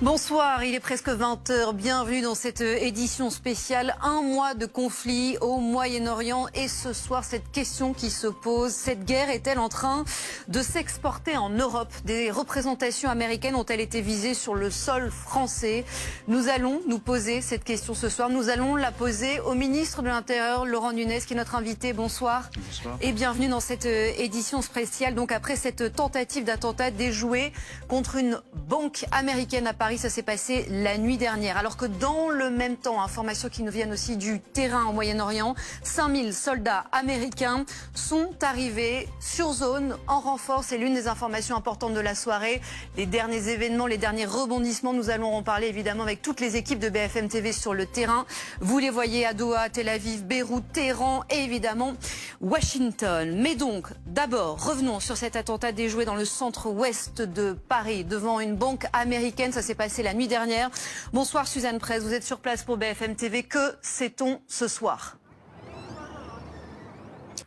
Bonsoir, il est presque 20 h. Bienvenue dans cette édition spéciale. Un mois de conflit au Moyen-Orient. Et ce soir, cette question qui se pose, cette guerre est-elle en train de s'exporter en Europe? Des représentations américaines ont-elles été visées sur le sol français? Nous allons nous poser cette question ce soir. Nous allons la poser au ministre de l'Intérieur, Laurent Nunez, qui est notre invité. Bonsoir. Bonsoir. Et bienvenue dans cette édition spéciale. Donc après cette tentative d'attentat déjoué contre une banque américaine à Paris, ça s'est passé la nuit dernière. Alors que dans le même temps, informations qui nous viennent aussi du terrain au Moyen-Orient, 5000 soldats américains sont arrivés sur zone en renfort. C'est l'une des informations importantes de la soirée. Les derniers événements, les derniers rebondissements, nous allons en parler évidemment avec toutes les équipes de BFM TV sur le terrain. Vous les voyez à Doha, Tel Aviv, Beyrouth, Téhéran et évidemment Washington. Mais donc, d'abord, revenons sur cet attentat déjoué dans le centre-ouest de Paris, devant une banque américaine. Ça s'est passé la nuit dernière. Bonsoir Suzanne Presse, vous êtes sur place pour BFM TV. Que sait-on ce soir ?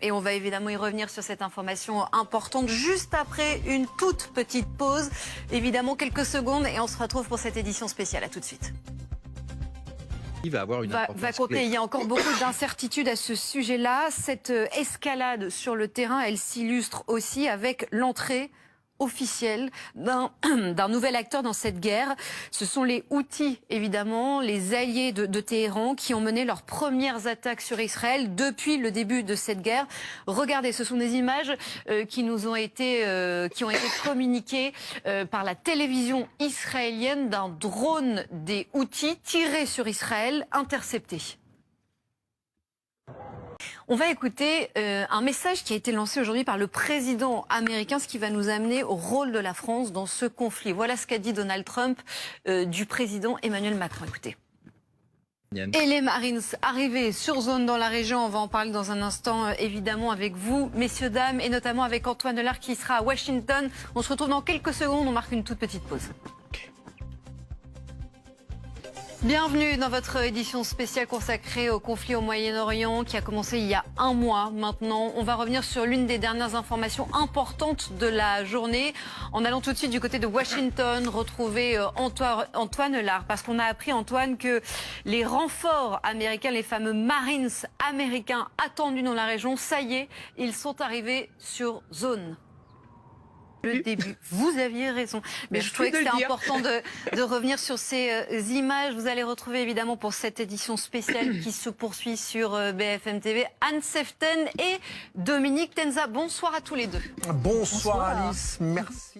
Et on va évidemment y revenir sur cette information importante juste après une toute petite pause. Évidemment quelques secondes et on se retrouve pour cette édition spéciale. À tout de suite. Il va avoir une va compter. Il y a encore beaucoup d'incertitudes à ce sujet-là. Cette escalade sur le terrain, elle s'illustre aussi avec l'entrée officielle d'un nouvel acteur dans cette guerre. Ce sont les Houthis, évidemment, les alliés de Téhéran qui ont mené leurs premières attaques sur Israël depuis le début de cette guerre. Regardez, ce sont des images qui ont été communiquées par la télévision israélienne d'un drone des Houthis tiré sur Israël, intercepté. On va écouter un message qui a été lancé aujourd'hui par le président américain, ce qui va nous amener au rôle de la France dans ce conflit. Voilà ce qu'a dit Donald Trump du président Emmanuel Macron. Écoutez. Et les Marines arrivés sur zone dans la région, on va en parler dans un instant évidemment avec vous, messieurs, dames, et notamment avec Antoine Delard qui sera à Washington. On se retrouve dans quelques secondes, on marque une toute petite pause. Bienvenue dans votre édition spéciale consacrée au conflit au Moyen-Orient qui a commencé il y a un mois maintenant. On va revenir sur l'une des dernières informations importantes de la journée en allant tout de suite du côté de Washington retrouver Antoine Delard, parce qu'on a appris, Antoine, que les renforts américains, les fameux Marines américains attendus dans la région, ça y est, ils sont arrivés sur zone. Le début. Vous aviez raison. Mais je trouvais que c'était important de revenir sur ces images. Vous allez retrouver évidemment pour cette édition spéciale qui se poursuit sur BFM TV Anne Seften et Dominique Tenza. Bonsoir à tous les deux. Bonsoir Alice, merci.